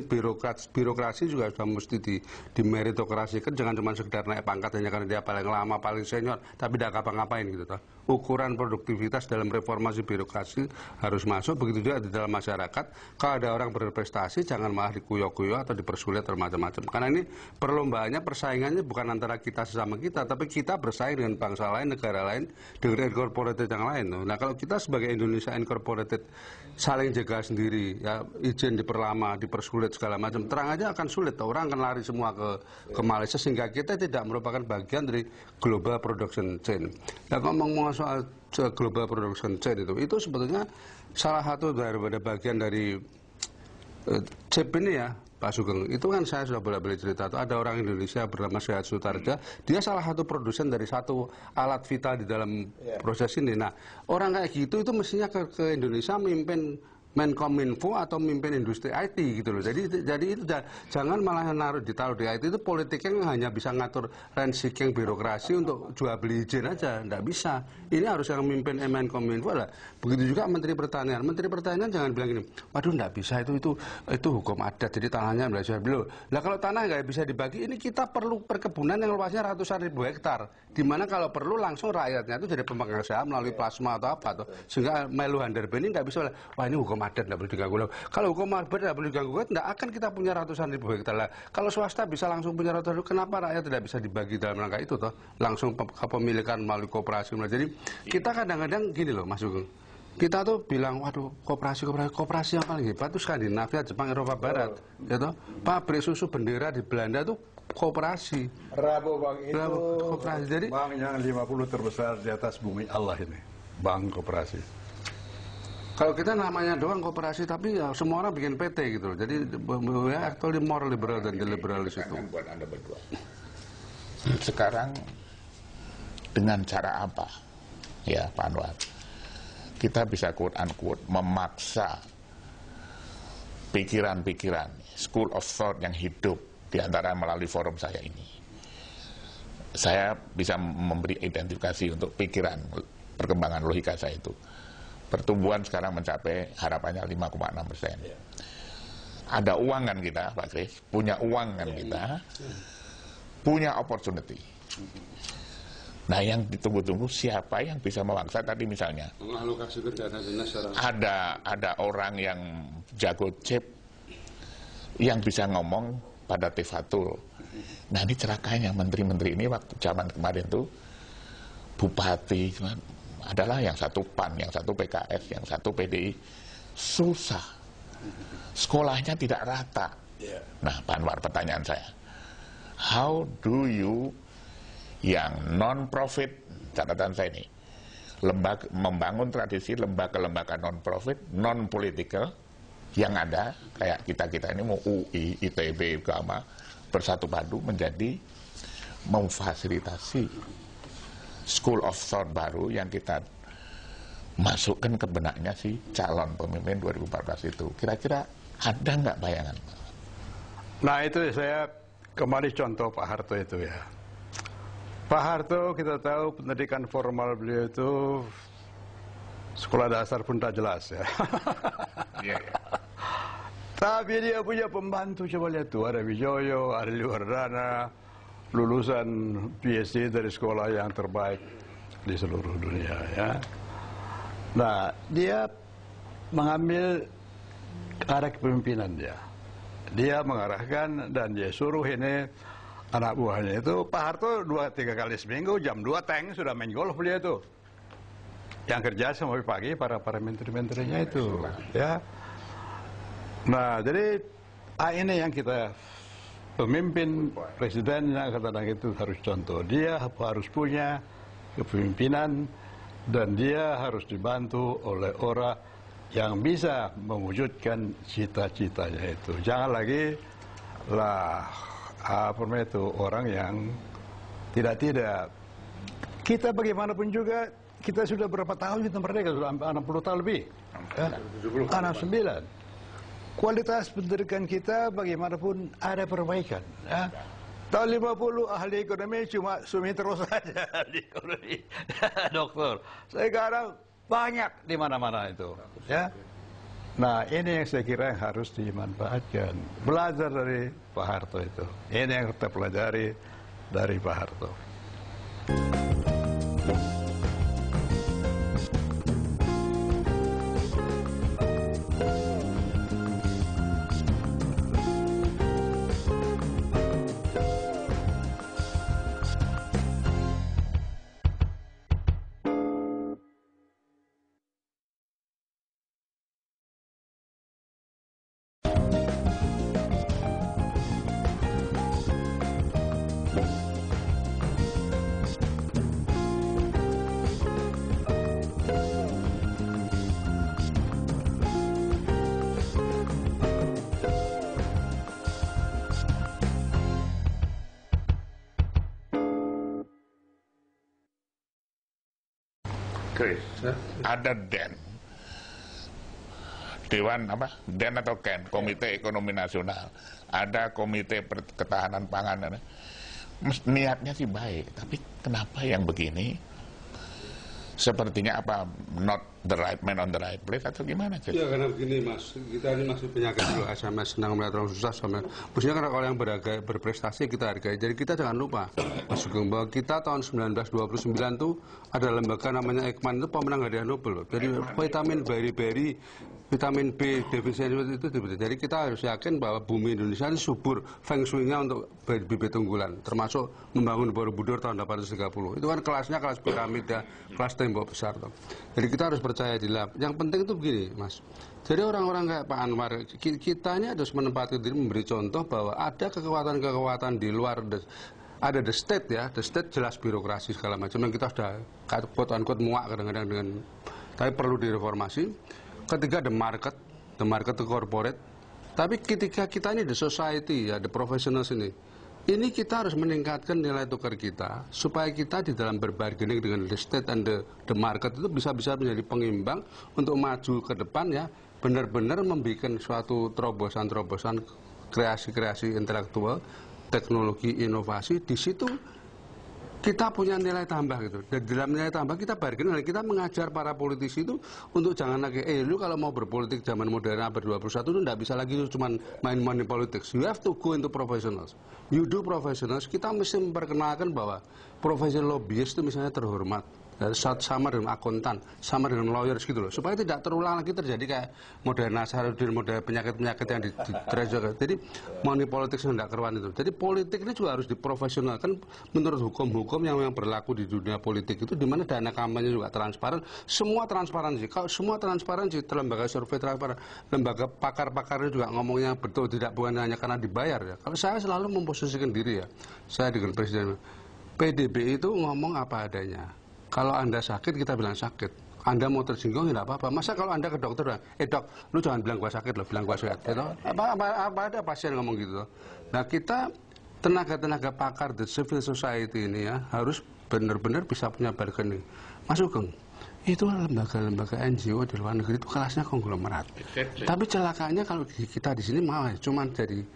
birokrasi juga sudah mesti di meritokrasikan, jangan cuma sekedar naik pangkat hanya karena dia paling lama, paling senior, tapi tidak ngapa-ngapain gitu. Toh. Ukuran produktivitas dalam reformasi birokrasi harus masuk, begitu juga di dalam masyarakat. Kalau ada orang berprestasi, jangan malah dikuyok-kuyok atau dipersulit atau macam-macam. Karena ini perlombaannya, persaingannya bukan antara kita sesama kita, tapi kita bersaing dengan bangsa lain, negara lain, dengan incorporated yang lain. Tuh. Nah kalau kita sebagai Indonesia incorporated saling jaga sendiri, ya izin diperlama, dipersulit segala macam, terang aja akan sulit. Orang akan lari semua ke Malaysia sehingga kita tidak merupakan bagian dari global production chain. Nah, ngomong soal global production chain itu sebetulnya salah satu daripada bagian dari chip ini ya, Pak Sugeng. Itu kan saya sudah bolak-balik cerita. Ada orang Indonesia bernama Syed Sutarja, dia salah satu produsen dari satu alat vital di dalam proses ini. Nah, orang kayak gitu itu mestinya ke Indonesia memimpin Menkominfo atau memimpin industri IT gitu loh. Jadi itu jangan malah ditaruh di IT itu politiknya hanya bisa ngatur rent seeking birokrasi untuk jual beli izin aja, enggak bisa. Ini harus yang memimpin Menkominfo lah. Begitu juga Menteri Pertanian. Menteri Pertanian jangan bilang gini, waduh enggak bisa itu hukum adat jadi tanahnya belajar dulu. Lah kalau tanah enggak bisa dibagi, ini kita perlu perkebunan yang luasnya ratusan ribu hektar. Di mana kalau perlu langsung rakyatnya itu jadi pemegang saham melalui plasma atau apa tuh. Sehingga Melu Handarbe ini enggak bisa, wah ini hukum adat tidak boleh diganggu. Kalau hukum adat tidak boleh diganggu, tidak akan kita punya ratusan ribu hektar lah. Kalau swasta bisa langsung punya ratusan ribu, kenapa rakyat tidak bisa dibagi dalam rangka itu toh? Langsung kepemilikan melalui koperasi. Jadi kita kadang-kadang gini loh Mas Sugeng, Kita tuh bilang, waduh, koperasi yang paling hebat itu Skandinavia, Jepang, Eropa Barat. Gitu. Pabrik susu bendera di Belanda tuh koperasi. Rabobank itu koperasi. Jadi, bank yang 50 terbesar di atas bumi Allah ini. Bank koperasi. kalau kita namanya doang koperasi, tapi ya semua orang bikin PT gitu. Jadi, ya actually more liberal dan liberal di situ. Buat Anda berdua. Sekarang dengan cara apa? Ya, Pak Anwar. Kita bisa quote-unquote memaksa pikiran-pikiran, school of thought yang hidup di antara melalui forum saya ini. Saya bisa memberi identifikasi untuk pikiran, perkembangan logika saya itu. Pertumbuhan sekarang mencapai harapannya 5,6%. Ada uang kan kita, Pak Kris? Punya uang kan kita? Punya opportunity. Nah, yang ditunggu-tunggu siapa yang bisa memaksa tadi misalnya mengalokasikan dana dinas secara ada orang yang jago chip yang bisa ngomong pada Tifatul. Nah, ini celakanya menteri-menteri ini waktu zaman kemarin tuh bupati adalah yang satu PAN, yang satu PKS, yang satu PDI. Susah. Sekolahnya tidak rata. Nah, Pak Anwar, pertanyaan saya. How do you yang non-profit, catatan saya ini, membangun tradisi lembaga-lembaga non-profit, non-political, yang ada, kayak kita-kita ini mau UI, ITB, Gama, bersatu padu menjadi memfasilitasi school of thought baru yang kita masukkan ke benaknya si calon pemimpin 2014 itu. Kira-kira ada nggak bayangan? Nah, itu saya kembali contoh Pak Harto itu ya. Pak Harto kita tahu pendidikan formal beliau itu sekolah dasar pun tak jelas ya. Tapi dia punya pembantu, coba lihat tuh, ada Wijoyo, ada Liwardana, lulusan PhD dari sekolah yang terbaik di seluruh dunia ya. Nah, dia mengambil arah kepemimpinan dia. Dia mengarahkan dan dia suruh ini anak buahnya itu, Pak Harto 2-3 kali seminggu jam 2 tank sudah main golf beliau itu. Yang kerja sampai pagi para menteri-menterinya itu, ya. Nah, jadi ini yang kita pemimpin presiden yang kadang-kadang itu harus contoh. Dia harus punya kepemimpinan dan dia harus dibantu oleh orang yang bisa mewujudkan cita-citanya itu. Jangan lagi lah itu orang yang tidak kita bagaimanapun juga kita sudah berapa tahun kita merdeka, sudah 60 tahun lebih ya? 69. Kualitas pendidikan kita bagaimanapun ada perbaikan ya? Tahun 50 ahli ekonomi cuma Sumitro saja ahli ekonomi dokter. Sekarang banyak di mana-mana itu ya. Nah, ini yang saya kira yang harus dimanfaatkan. Belajar dari Pak Harto itu. Ini yang kita pelajari dari Pak Harto. Chris, ada Dewan apa? DEN atau KEN, Komite Ekonomi Nasional. Ada Komite Ketahanan Pangan. Niatnya sih baik, tapi kenapa yang begini? Sepertinya apa not the right man on the right place atau gimana? Ya karena begini Mas, kita ini masih penyakit dulu SMS senang melihat orang susah sama. Maksudnya karena kalau yang berprestasi kita hargai. Jadi kita jangan lupa Mas Sugeng bahwa kita tahun 1929 tuh ada lembaga namanya Ekman itu pemenang hadiah Nobel. Jadi vitamin berry-berry vitamin B defisiensi itu. Jadi kita harus yakin bahwa bumi Indonesia ini subur feng shui-nya untuk bibit unggulan, termasuk membangun Borobudur tahun 830. Itu kan kelasnya kelas piramida, kelas tembok besar. Jadi kita harus percaya di lab. Yang penting itu begini, Mas. Jadi orang-orang kayak Pak Anwar, kita ini harus menempati diri, memberi contoh bahwa ada kekuatan-kekuatan di luar, ada the state ya, the state jelas birokrasi segala macam yang kita sudah quote-unquote muak kadang-kadang dengan, tapi perlu direformasi. Ketiga the market to corporate. Tapi ketika kita ini the society ya, the professionals ini kita harus meningkatkan nilai tukar kita supaya kita di dalam berbargaining dengan the state and the market itu bisa menjadi pengimbang untuk maju ke depan ya, benar-benar membuat suatu terobosan-terobosan kreasi-kreasi intelektual, teknologi, inovasi. Di situ kita punya nilai tambah gitu. Dan dalam nilai tambah kita bargain, kita mengajar para politisi itu untuk jangan lagi, lu kalau mau berpolitik zaman modern abad 21 itu tidak bisa lagi cuma main money politics. You have to go into professionals. You do professionals. Kita mesti memperkenalkan bahwa profesi lobbyist itu misalnya terhormat. Sama dengan akuntan, sama dengan lawyers gitu loh, supaya tidak terulang lagi terjadi kayak model Nasaruddin, model penyakit-penyakit yang di jadi money politics tidak keruan itu. Jadi politik ini juga harus diprofesionalkan menurut hukum-hukum yang berlaku di dunia politik itu, di mana dana kampanye juga transparan, semua transparansi. Kalau semua transparansi, lembaga survei transparan, lembaga pakar-pakarnya juga ngomongnya betul, tidak bukan hanya karena dibayar ya. Kalau saya selalu memposisikan diri ya, saya dengan presiden PDB itu ngomong apa adanya. Kalau Anda sakit, kita bilang sakit. Anda mau tersinggung, tidak apa-apa. Masa kalau Anda ke dokter, dok, lu jangan bilang gua sakit loh, bilang gua sehat. Gitu. Apa ada pasien ngomong gitu. Nah kita, tenaga-tenaga pakar the civil society ini ya, harus benar-benar bisa punya bargaining. Mas Sugeng, itu lembaga-lembaga NGO di luar negeri itu kelasnya konglomerat. Tapi celakanya kalau kita di sini malah cuma jadi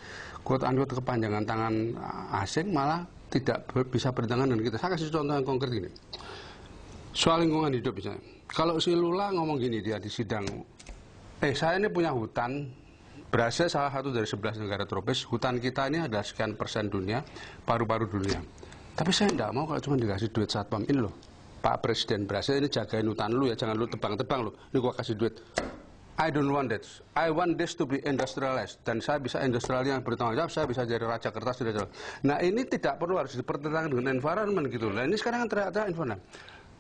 quote-unquote kepanjangan tangan asing, malah tidak bisa bertentangan dengan kita. Saya kasih contoh yang konkret ini. Soal lingkungan hidup misalnya. Kalau si Lula ngomong gini dia di sidang, saya ini punya hutan, Brazil salah satu dari 11 negara tropis, hutan kita ini ada sekian persen dunia, paru-paru dunia. Tapi saya tidak mau kalau cuma dikasih duit satpam ini loh. Pak Presiden Brazil ini jagain hutan lu ya, jangan lu tebang-tebang lu. Ini gua kasih duit. I don't want that. I want this to be industrialized. Dan saya bisa industrialnya bertanggung jawab, saya bisa jadi raja kertas. Nah ini tidak perlu harus dipertentangkan dengan environment gitu. Nah ini sekarang ternyata environment.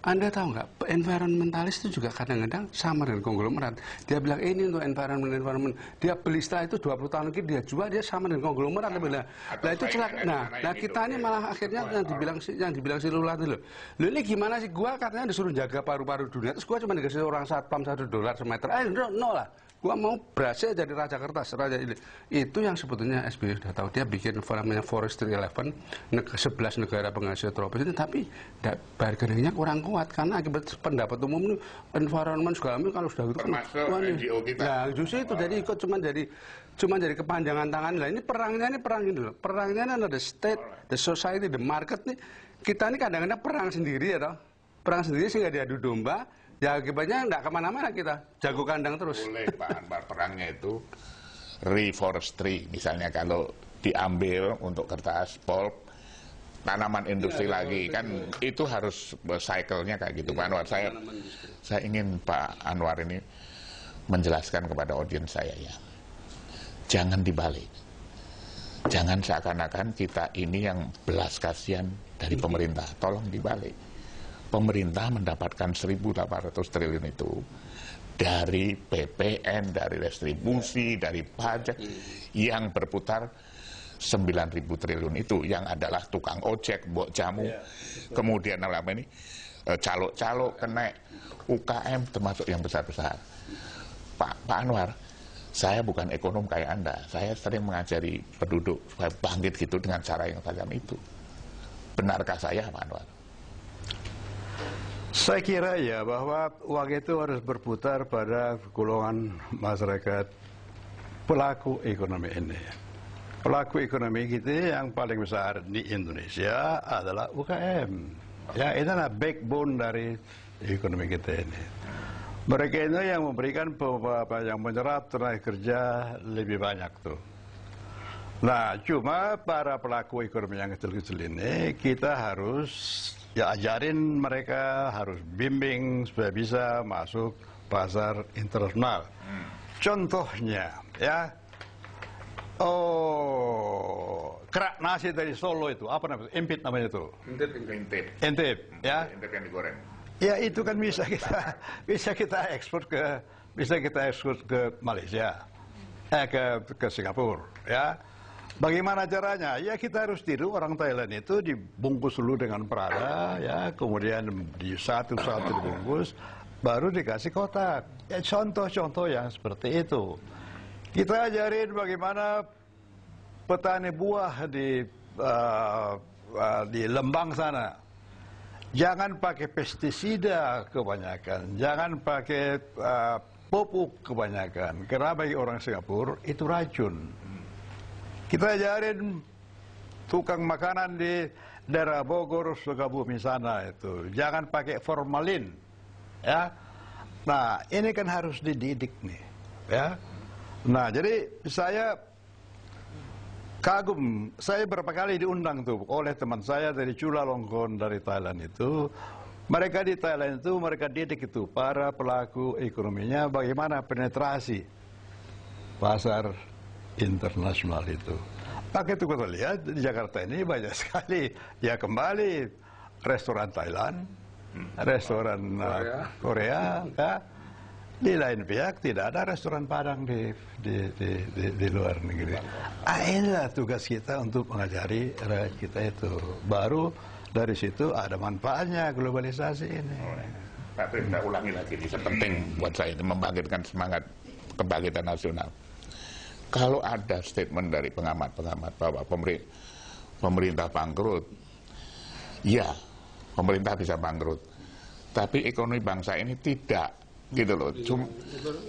Anda tahu nggak, environmentalis itu juga kadang-kadang sama dengan konglomerat. Dia bilang ini untuk environment. Dia beli setelah itu 20 tahun lagi dia jual, dia sama dengan konglomerat. Nah itu celaka. Nah kita ini malah akhirnya yang dibilang si Lula itu loh. Ini gimana sih? Gua katanya disuruh jaga paru-paru dunia, terus gua cuma dikasih orang satpam $1 semeter. No lah. Gua mau berhasil jadi raja kertas, raja ini. Itu yang sebetulnya SBY sudah tahu. Dia bikin namanya Forestry 11, 11 negara penghasil tropis ini, tapi bargainingnya kurang kuat karena akibat pendapat umum environment segala macam kalau sudah gitu termasuk NGO kita. Nah, justru itu jadi ikut cuma jadi kepanjangan tangan. Lah ini perang ini loh. Perangnya ini ada the state, the society, the market nih. Kita ini kadang-kadang perang sendiri ya toh. Perang sendiri sehingga diadu domba. Ya akibatnya enggak kemana-mana kita, jago kandang terus. Boleh Pak Anwar, perangnya itu reforestry. Misalnya kalau diambil untuk kertas, pulp, tanaman industri lagi. Kan itu harus cycle-nya kayak gitu Pak Anwar. Saya ingin Pak Anwar ini menjelaskan kepada audiens saya ya. Jangan dibalik. Jangan seakan-akan kita ini yang belas kasihan dari pemerintah. Tolong dibalik. Pemerintah mendapatkan 1.800 triliun itu dari PPN, dari restribusi, dari pajak yang berputar 9.000 triliun itu yang adalah tukang ojek, mbok jamu, kemudian apa ini calo-calo kena UKM termasuk yang besar-besar. Pak Anwar, saya bukan ekonom kayak Anda, saya sering mengajari penduduk supaya bangkit gitu dengan cara yang macam itu. Benarkah saya Pak Anwar? Saya kira ya bahwa uang itu harus berputar pada golongan masyarakat pelaku ekonomi ini. Pelaku ekonomi kita yang paling besar di Indonesia adalah UKM. Ya, itu adalah backbone dari ekonomi kita ini. Mereka itu yang memberikan yang menyerap tenaga kerja lebih banyak tuh. Nah, cuma para pelaku ekonomi yang kecil-kecil ini kita harus ajarin mereka, harus bimbing supaya bisa masuk pasar internasional. contohnya ya, kerak nasi dari Solo itu apa namanya? Empit namanya itu. Intip, ya. Intip yang digoreng. Ya itu kan bisa kita ekspor ke Malaysia, ke Singapura, ya. Bagaimana caranya? Ya kita harus tiru orang Thailand itu dibungkus dulu dengan perada, ya, kemudian satu-satu dibungkus, baru dikasih kotak. Ya contoh-contoh yang seperti itu. Kita ajarin bagaimana petani buah di Lembang sana. Jangan pakai pestisida kebanyakan, jangan pakai pupuk kebanyakan, karena bagi orang Singapura itu racun. Kita ajarin tukang makanan di daerah Bogor, Sukabumi sana itu, jangan pakai formalin, ya. Nah, ini kan harus dididik nih, ya. Nah, jadi saya kagum, saya berapa kali diundang tuh oleh teman saya dari Chulalongkorn dari Thailand itu. Mereka di Thailand itu, mereka didik itu para pelaku ekonominya bagaimana penetrasi pasar internasional itu. Maka itu kita lihat di Jakarta ini banyak sekali ya kembali restoran Thailand, restoran Korea, ya. Di lain pihak tidak ada restoran Padang di luar negeri. Inilah tugas kita untuk mengajari rakyat kita itu. Baru dari situ ada manfaatnya globalisasi ini. Pak Prim, saya ulangi lagi, ini penting buat saya ini membangkitkan semangat kebangkitan nasional. Kalau ada statement dari pengamat-pengamat bahwa pemerintah bangkrut, ya pemerintah bisa bangkrut, tapi ekonomi bangsa ini tidak. Gitu loh,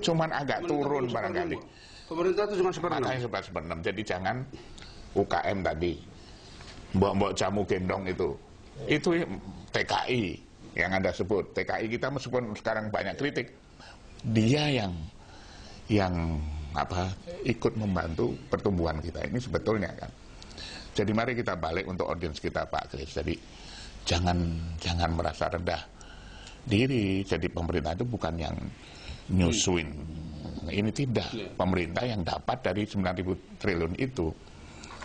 cuman agak turun barangkali. Pemerintah itu cuma seperti Jadi jangan UKM tadi, mbok jamu gendong itu TKI yang Anda sebut. TKI kita meskipun sekarang banyak kritik, dia yang ikut membantu pertumbuhan kita ini sebetulnya kan. Jadi mari kita balik untuk audiens kita Pak Kris. Jadi jangan merasa rendah diri. Jadi pemerintah itu bukan yang nyusuin. Ini tidak. Pemerintah yang dapat dari 9.000 triliun itu.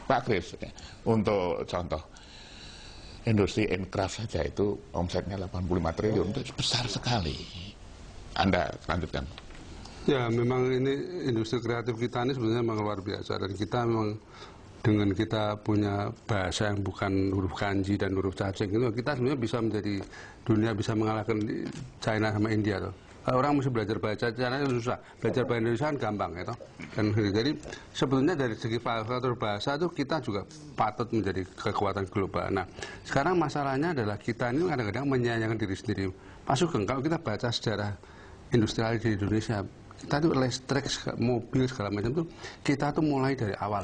Pak Kris, untuk contoh, industri Incraft saja itu omsetnya 85 triliun. Itu besar sekali. Anda lanjutkan. Ya, memang ini industri kreatif kita ini sebenarnya memang luar biasa. Dan kita memang dengan kita punya bahasa yang bukan huruf kanji dan huruf cacing itu, kita sebenarnya bisa menjadi dunia, bisa mengalahkan China sama India tuh. Orang mesti belajar bahasa China itu susah, belajar bahasa Indonesia kan gampang gitu. Dan jadi sebetulnya dari segi faktor bahasa itu kita juga patut menjadi kekuatan global. Nah, sekarang masalahnya adalah kita ini kadang-kadang menyayangkan diri sendiri. Pak Sugeng, kalau kita baca sejarah industrial di Indonesia, kita itu listrik, mobil segala macam itu kita tuh mulai dari awal.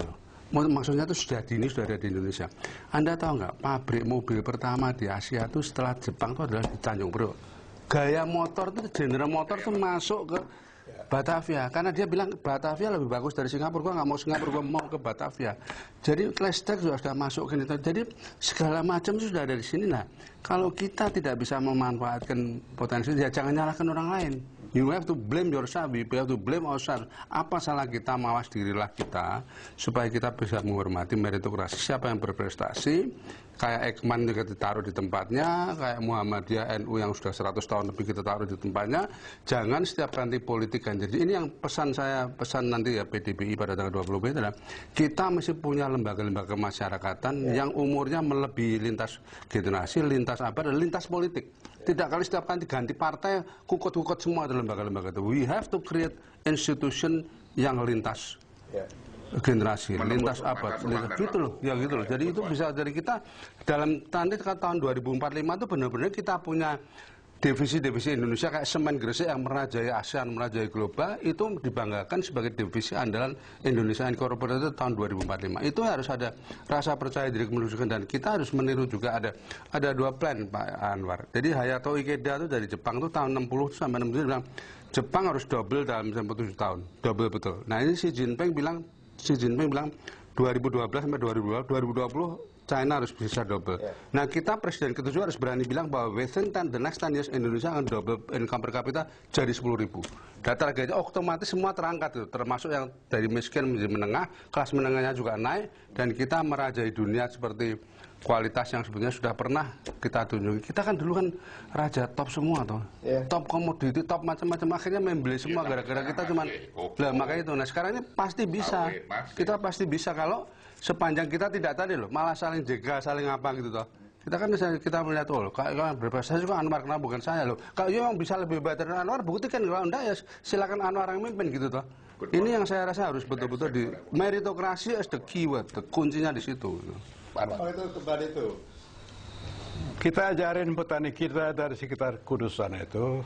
Maksudnya itu sudah ada di Indonesia. Anda tahu nggak, pabrik mobil pertama di Asia itu setelah Jepang itu adalah di Tanjung Priok. Gaya motor itu, General Motor itu masuk ke Batavia, karena dia bilang Batavia lebih bagus dari Singapura. Gua nggak mau Singapura, gua mau ke Batavia. Jadi listrik sudah masuk ke itu. Jadi segala macam itu sudah ada di sini. Nah, kalau kita tidak bisa memanfaatkan potensi, ya jangan nyalahkan orang lain. You have to blame yourself, you have to blame ourselves. Apa salah kita, mawas dirilah kita, supaya kita bisa menghormati meritokrasi. Siapa yang berprestasi, kayak Ekman juga ditaruh di tempatnya, kayak Muhammadiyah NU yang sudah 100 tahun lebih kita taruh di tempatnya. Jangan setiap ganti politik kan. Jadi ini yang pesan nanti ya PDBI pada tanggal 20 adalah kita mesti punya lembaga-lembaga kemasyarakatan yang umurnya melebihi lintas generasi, lintas abad, dan lintas politik. Tidak kali setiap ganti partai, kukut-kukut semua ada lembaga-lembaga itu. We have to create institution yang lintas generasi, lintas abad, gitu loh. Ya gitu loh. Jadi itu bisa dari kita dalam nanti tahun 2045 itu benar-benar kita punya divisi-divisi Indonesia kayak semen Gresik yang merajai ASEAN, merajai global, itu dibanggakan sebagai divisi andalan Indonesia Incorporated tahun 2045. Itu harus ada rasa percaya diri kemenunjukan, dan kita harus meniru juga ada dua plan Pak Anwar. Jadi Hayato Ikeda itu dari Jepang itu tahun 60 sampai 69 bilang Jepang harus double dalam 7 tahun. Double betul. Nah, ini Xi Jinping bilang 2012 sampai 2020 China harus bisa double. Nah, kita presiden ke-7 harus berani bilang bahwa within the next 10 years Indonesia akan double income per kapita jadi 10.000. Data targetnya otomatis semua terangkat itu, termasuk yang dari miskin menjadi menengah, kelas menengahnya juga naik, dan kita merajai dunia seperti kualitas yang sebetulnya sudah pernah kita tunjuki. Kita kan dulu kan raja top semua toh. Top komoditi, top macam-macam, akhirnya membeli semua gara-gara kita cuman lah, makanya itu. Nah, sekarang ini pasti bisa. Kita pasti bisa kalau sepanjang kita tidak tadi loh, malah saling jaga, saling apa gitu toh. Kita kan kita melihat loh, kalau berprestasi kok Anwar, kenapa bukan saya loh. Kalau memang bisa lebih baik dari Anwar, buktikan. Kalau enggak ya silakan Anwar yang mimpin gitu toh. Ini yang saya rasa harus betul-betul di meritokrasi as the keyword, kuncinya di situ. Itu kembali itu. Kita ajarin petani kita dari sekitar Kudus sana itu,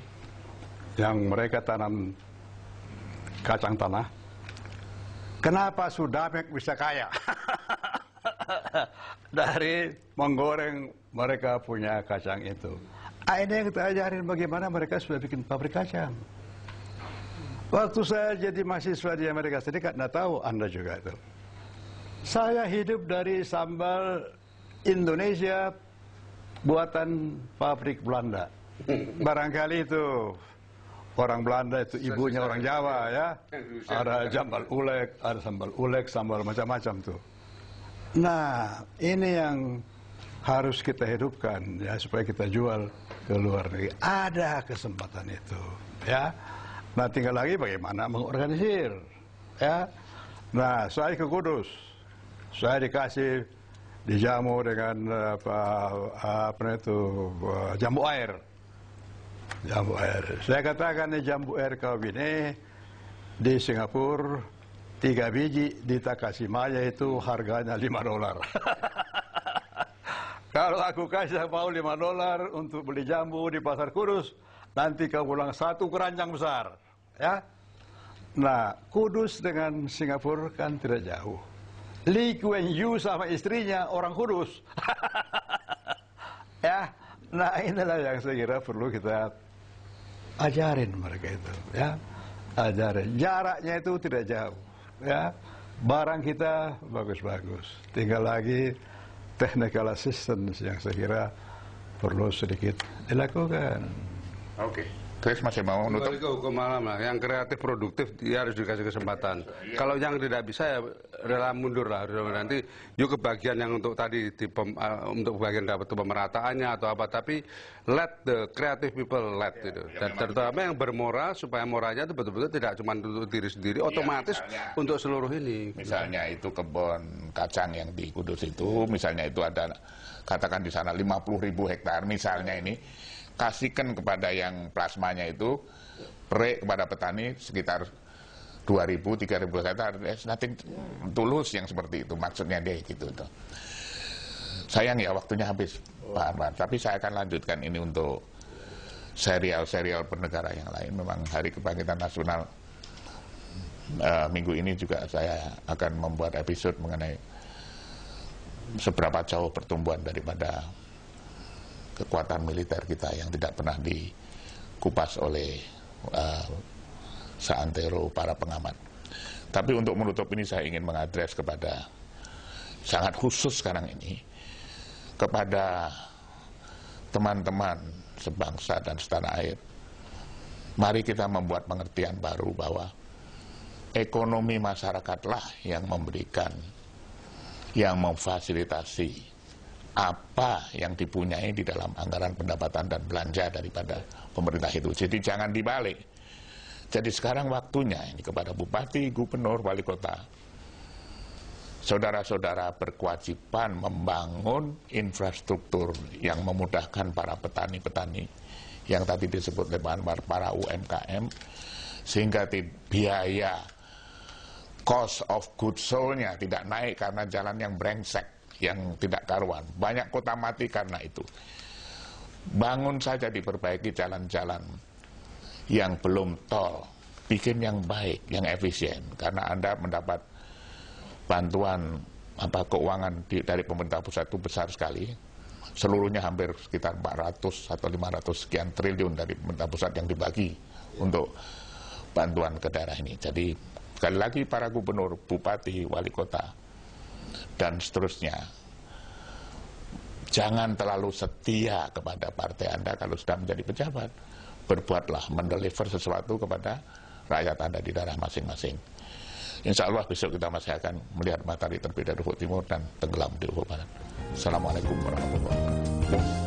yang mereka tanam kacang tanah. Kenapa Sudamek bisa kaya? Dari menggoreng mereka punya kacang itu. Ini yang kita ajarin bagaimana mereka sudah bikin pabrik kacang. Waktu saya jadi mahasiswa di Amerika Serikat, nggak tahu Anda juga itu. Saya hidup dari sambal Indonesia buatan pabrik Belanda. Barangkali itu orang Belanda itu ibunya orang Jawa ya. Ada sambal ulek, sambal macam-macam tuh. Nah, ini yang harus kita hidupkan ya supaya kita jual ke luar negeri. Ada kesempatan itu ya. Nah, tinggal lagi bagaimana mengorganisir ya. Nah, saya ke Kudus. Saya dikasih dijamu dengan jambu air. Jambu air. Saya katakan jambu air kau ini di Singapura 3 biji di Takashimaya itu harganya $5. Kalau aku kasih mau $5 untuk beli jambu di pasar Kudus, nanti kau pulang 1 keranjang besar, ya. Nah, Kudus dengan Singapura kan tidak jauh. Lee Kuan Yew sama istrinya orang Kudus. Ya, nah inilah yang saya kira perlu kita ajarin mereka itu, ya. Ajarin. Jaraknya itu tidak jauh, ya. Barang kita bagus-bagus. Tinggal lagi technical assistance yang saya kira perlu sedikit dilakukan. Oke. Chris masih mau nutup? Kembali ke hukum alam lah. Yang kreatif produktif dia harus dikasih kesempatan. Kalau yang tidak bisa ya rela mundur lah. Nanti yuk ke bagian yang untuk tadi untuk bagian dapat pemerataannya atau apa. Tapi let the creative people let itu. Dan terutama yang bermoral supaya moralnya itu betul-betul tidak cuma untuk diri sendiri, otomatis misalnya, untuk seluruh ini. Misalnya itu kebun kacang yang di Kudus itu, misalnya itu ada katakan di sana 50.000 hektar misalnya ini. Kasihkan kepada yang plasmanya itu, kepada petani sekitar 2.000-3.000 hektar. Nothing tulus yang seperti itu, maksudnya dia gitu. Sayang ya waktunya habis, Pak Anwar. Tapi saya akan lanjutkan ini untuk serial-serial bernegara yang lain. Memang Hari Kebangkitan Nasional minggu ini juga saya akan membuat episode mengenai seberapa jauh pertumbuhan daripada kekuatan militer kita yang tidak pernah dikupas oleh seantero para pengamat. Tapi untuk menutup ini saya ingin mengadres kepada sangat khusus sekarang ini kepada teman-teman sebangsa dan setanah air. Mari kita membuat pengertian baru bahwa ekonomi masyarakatlah yang memberikan, yang memfasilitasi apa yang dipunyai di dalam anggaran pendapatan dan belanja daripada pemerintah itu. Jadi jangan dibalik. Jadi sekarang waktunya ini kepada bupati, gubernur, wali kota, saudara-saudara berkewajiban membangun infrastruktur yang memudahkan para petani-petani yang tadi disebut oleh Pak Anwar, para UMKM, sehingga biaya cost of goods sold-nya tidak naik karena jalan yang brengsek, yang tidak karuan. Banyak kota mati karena itu. Bangun saja, diperbaiki jalan-jalan yang belum tol, bikin yang baik, yang efisien, karena Anda mendapat bantuan keuangan dari pemerintah pusat itu besar sekali. Seluruhnya hampir sekitar 400 atau 500 sekian triliun dari pemerintah pusat yang dibagi untuk bantuan ke daerah ini. Jadi sekali lagi para gubernur, bupati, wali kota dan seterusnya, Jangan terlalu setia kepada partai Anda kalau sudah menjadi pejabat. Berbuatlah, mendeliver sesuatu kepada rakyat Anda di daerah masing-masing. Insya Allah besok kita masih akan melihat matahari terbit dari ufuk timur dan tenggelam di ufuk barat. Assalamualaikum warahmatullahi wabarakatuh.